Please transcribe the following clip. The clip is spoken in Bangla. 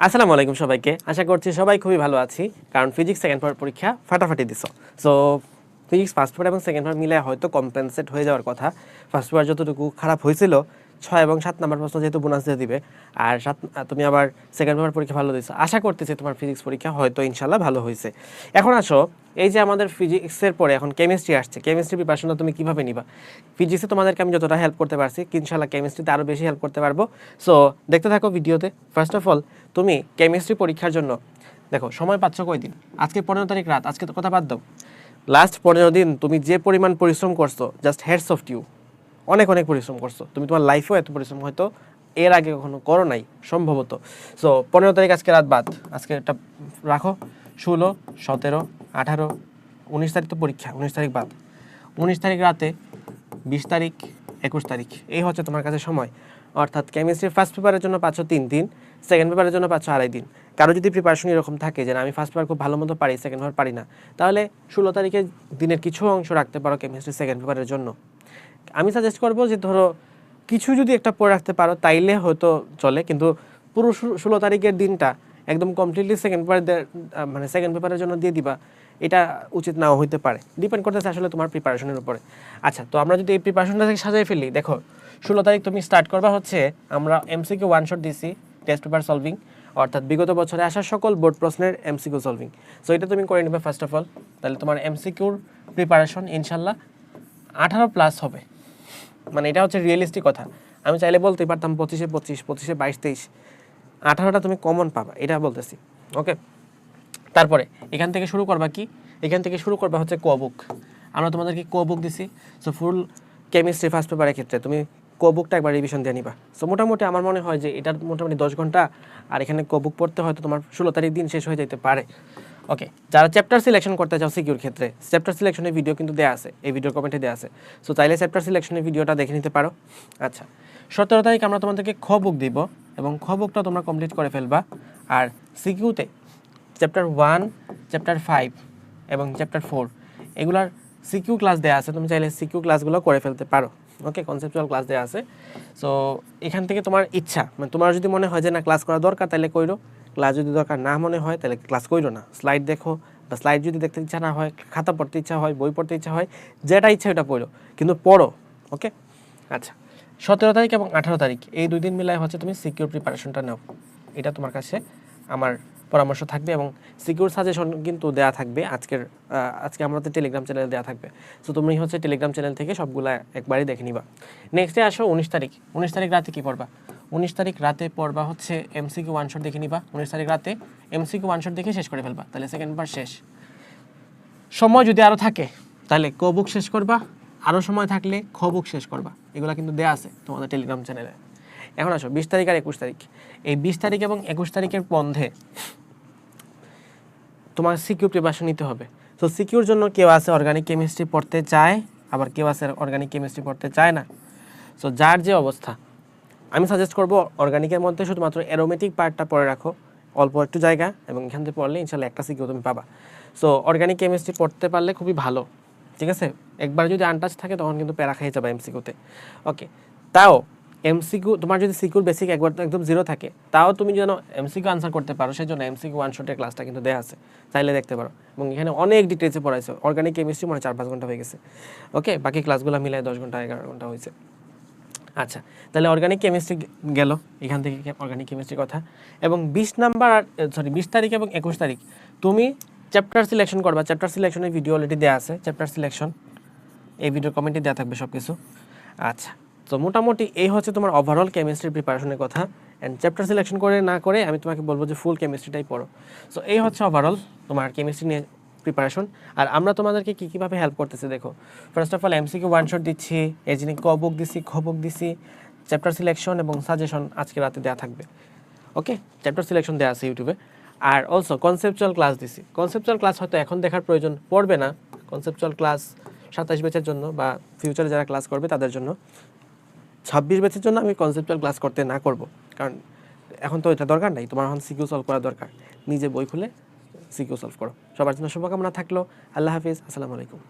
আসসালামু আলাইকুম সবাইকে। আশা করছি সবাই খুবই ভালো আছি, কারণ ফিজিক্স সেকেন্ড পেপার পরীক্ষা ফাটাফাটি দিছো। সো ফিজিক্স ফার্স্ট পেপার এবং সেকেন্ড পেপার মিলে হয়তো কম্পেনসেট হয়ে যাওয়ার কথা। ফার্স্ট পেপার যতটুকু খারাপ হয়েছিল 6 এবং 7 নাম্বার প্রশ্ন যেহেতু বোনাস দিয়ে দিবে, আর তুমি আবার সেকেন্ড পেপার পরীক্ষা ভালো দিছো, আশা করতেছি তোমার ফিজিক্স পরীক্ষা হয়তো ইনশাল্লাহ ভালো হয়েছে। এখন আসো, এই যে আমাদের ফিজিক্সের পরে এখন কেমিস্ট্রি আসছে, কেমিস্ট্রি প্রিপারেশনটা তুমি কীভাবে নিবা? ফিজিক্সে তোমাদেরকে আমি যতটা হেল্প করতে পারছি, ইনশাল্লাহ কেমিস্ট্রিতে আরও বেশি হেল্প করতে পারবো। সো দেখতে থাকো ভিডিওতে। ফার্স্ট অফ অল, তুমি কেমিস্ট্রি পরীক্ষার জন্য দেখো সময় পাচ্ছ কয়দিন? আজকে 15 তারিখ রাত, আজকে তো কথা বাদ দাও, লাস্ট 15 দিন তুমি যে পরিমাণ পরিশ্রম করছো, জাস্ট হেডস অফ ইউ। অনেক অনেক পরিশ্রম করছো তুমি, তোমার লাইফেও এত পরিশ্রম হয়তো এর আগে কখনো করো নাই সম্ভবত। সো 15 তারিখ আজকে রাত বাদ, আজকে একটা রাখো, 16, 17, 18, 19 তারিখ তো পরীক্ষা, 19 তারিখ বাদ, 19 তারিখ রাতে, 20 তারিখ, 21 তারিখ, এই হচ্ছে তোমার কাছে সময়। অর্থাৎ কেমিস্ট্রির ফার্স্ট পেপারের জন্য পাচ্ছ 3 দিন, সেকেন্ড পেপারের জন্য পাচ্ছ 2.5 দিন। কারো যদি প্রিপারেশন এরকম থাকে যে আমি ফার্স্ট পেপার খুব ভালো মতো পারি, সেকেন্ড পেপার পারি না, তাহলে 16 তারিখে দিনের কিছু অংশ রাখতে পারো কেমিস্ট্রি সেকেন্ড পেপারের জন্য। আমি সাজেস্ট করবো যে ধরো কিছু যদি একটা পড়ে রাখতে পারো তাইলে হয়তো চলে, কিন্তু পুরো 16 তারিখের দিনটা একদম কমপ্লিটলি সেকেন্ড পেপার মানে সেকেন্ড পেপারের জন্য দিয়ে দিবা, এটা উচিত নাও হইতে পারে। ডিপেন্ড করতেছে আসলে তোমার প্রিপারেশনের উপরে। আচ্ছা, তো আমরা যদি এই প্রিপারেশনটা থেকে সাজাই ফেলি, দেখো 16 তারিখ তুমি স্টার্ট করবা হচ্ছে, আমরা এমসিকিউ ওয়ান শট দিছি, টেস্ট পেপার সলভিং, অর্থাৎ বিগত বছরে আসা সকল বোর্ড প্রশ্নের এমসিকিউ সলভিং। সো এটা তুমি করে নেবে ফার্স্ট অফ অল। তাহলে তোমার এমসিকিউর প্রিপারেশন ইনশাল্লাহ 18+ হবে, মানে এটা হচ্ছে রিয়েলিস্টিক কথা। আমি চাইলে বলতেই পারতাম 25-এ 25, 25-এ 22-23, 18টা তুমি কমন পাবা, এটা বলতেছি। ওকে, তারপরে এখান থেকে শুরু করবা কি? এখান থেকে শুরু করবা হচ্ছে কোবুক। আমরা তোমাদেরকে কোবুক দিছি। সো ফুল কেমিস্ট্রি ফার্স্ট পেপারের ক্ষেত্রে তুমি কোবুকটা একবার রিভিশন দিয়ে নিবা। সো মোটামুটি আমার মনে হয় যে এটার মোটামুটি 10 ঘন্টা, আর এখানে কোবুক পড়তে হয়তো তোমার 16 তারিখ দিন শেষ হয়ে যেতে পারে। ওকে, যারা চ্যাপ্টার সিলেকশন করতে চাও সিকিউর ক্ষেত্রে, চ্যাপ্টার সিলেকশনের ভিডিও কিন্তু দেওয়া আছে, এই ভিডিওর কমেন্টে দেওয়া আছে। সো চাইলে চ্যাপ্টার সিলেকশনের ভিডিওটা দেখে নিতে পারো। আচ্ছা, 17 তারিখ আমরা তোমাদেরকে খ বুক দিব, এবং খ বুকটা তোমরা কমপ্লিট করে ফেলবা। আর সিকিউতে চ্যাপ্টার 1, চ্যাপ্টার 5 এবং চ্যাপ্টার 4 এগুলার সিকিউ ক্লাস দেওয়া আছে, তুমি চাইলে সিকিউ ক্লাসগুলো করে ফেলতে পারো। ওকে, কনসেপচুয়াল ক্লাস দেওয়া আছে। সো এখান থেকে তোমার ইচ্ছা, মানে তোমার যদি মনে হয় যে না ক্লাস করা দরকার তাহলে কইরো, ক্লাস যদি দরকার না মনে হয় তাহলে ক্লাস কইরো না, স্লাইড দেখো, বা স্লাইড যদি দেখতে ইচ্ছা না হয়, খাতা পড়তে ইচ্ছা হয়, বই পড়তে ইচ্ছা হয়, যেটা ইচ্ছা ওটা পড়ো, কিন্তু পড়ো। ওকে, আচ্ছা, 17 তারিখ এবং 18 তারিখ এই 2 দিন মিলায় হচ্ছে তুমি সিকিউর প্রিপারেশনটা নাও, এটা তোমার কাছে আমার পরামর্শ থাকবে। এবং সিকিউর সাজেশন কিন্তু দেওয়া থাকবে আজকে আমাদের টেলিগ্রাম চ্যানেলে দেওয়া থাকবে। সো তুমি হচ্ছে টেলিগ্রাম চ্যানেল থেকে সবগুলা একবারই দেখে নিবা। নেক্সটে আসো 19 তারিখ। 19 তারিখ রাতে কী পড়বা? 19 তারিখ রাতে পড়বা হচ্ছে এমসিকিউ ওয়ান শট দেখে নিবা। 19 তারিখ রাতে এমসিকিউ ওয়ান শট দেখে শেষ করে ফেলবা, তাহলে সেকেন্ড পার্ট শেষ। সময় যদি আরও থাকে তাহলে ক বুক শেষ করবা, আরও সময় থাকলে খ বুক শেষ করবা, এগুলো কিন্তু দেওয়া আছে তোমাদের টেলিগ্রাম চ্যানেলে। এখন আসো 20 তারিখ আর 21 তারিখ। এই 20 তারিখ এবং 21 তারিখের বন্ধে তোমার সিকিউর প্রিপারেশন নিতে হবে। তো সিকিউর জন্য কেউ আছে অর্গানিক কেমিস্ট্রি পড়তে চায়, আবার কেউ আছে অর্গানিক কেমিস্ট্রি পড়তে চায় না। সো যার যে অবস্থা, আমি সাজেস্ট করব অর্গানিকের মধ্যে শুধুমাত্র অ্যারোমেটিক পার্টটা পড়ে রাখো, অল্প একটু জায়গা, এবং এখান থেকে পড়লে ইনশাল্লাহ একটা সিকিউ তুমি পাবা। সো অর্গানিক কেমিস্ট্রি পড়তে পারলে খুবই ভালো, ঠিক আছে? একবার যদি আনটাচ থাকে তখন কিন্তু প্যারা খেয়ে যাবে এমসিকিউতে। ওকে, তাও এমসিকিউ তোমার যদি সিকিউর বেসিক একবার একদম জিরো থাকে, তাও তুমি যেন এমসিকিউ আনসার করতে পারো, সেই জন্য এমসিকিউ ওয়ান শটের ক্লাসটা কিন্তু দেওয়া আছে, চাইলে দেখতে পারো। এবং এখানে অনেক ডিটেলসে পড়াইছে। অর্গানিক কেমিস্ট্রি মানে 4-5 ঘন্টা হয়ে গেছে। ওকে, বাকি ক্লাসগুলো মিলায় 10 ঘন্টা 11 ঘন্টা হয়েছে। আচ্ছা, তাহলে অর্গানিক কেমিস্ট্রি গেল, এখান থেকে অর্গানিক কেমিস্ট্রির কথা। এবং 20 তারিখ এবং 21 তারিখ তুমি চ্যাপ্টার সিলেকশন করবা। চ্যাপ্টার সিলেকশনের ভিডিও অলরেডি দেওয়া আছে, চ্যাপ্টার সিলেকশন এই ভিডিওর কমেন্টে দেওয়া থাকবে সব কিছু। আচ্ছা, তো মোটামুটি এই হচ্ছে তোমার ওভারঅল কেমিস্ট্রি প্রিপারেশনের কথা। অ্যান্ড চ্যাপ্টার সিলেকশন করে না করে আমি তোমাকে বলবো যে ফুল কেমিস্ট্রিটাই পড়ো। সো এই হচ্ছে ওভারঅল তোমার কেমিস্ট্রি নিয়ে প্রিপারেশন। আর আমরা তোমাদেরকে কীভাবে হেল্প করতেছি দেখো। First of all MCQ one shot দিচ্ছি, এই জন্য ক বুক দিচ্ছি, খ বুক দিচ্ছি, চ্যাপ্টার সিলেকশন এবং সাজেশন আজকে রাতে দেওয়া থাকবে। ওকে, চ্যাপ্টার সিলেকশন দেওয়া আছে ইউটিউবে। আর অলসো কনসেপচুয়াল ক্লাস দিছি। কনসেপচুয়াল ক্লাস হয়তো এখন দেখার প্রয়োজন পড়বে না, কনসেপচুয়াল ক্লাস 27 ব্যাচের জন্য বা ফিউচারে যারা ক্লাস করবে তাদের জন্য। 26 ব্যাচের জন্য আমি কনসেপচুয়াল ক্লাস করতে না করব, কারণ এখন তো এটা দরকার নাই, তোমার এখন সিকিউ সলভ করা দরকার। নিজে বই খুলে সিকিউ সলভ করো। সবার জন্য শুভকামনা থাকলো। আল্লাহ হাফিজ, আসসালামু আলাইকুম।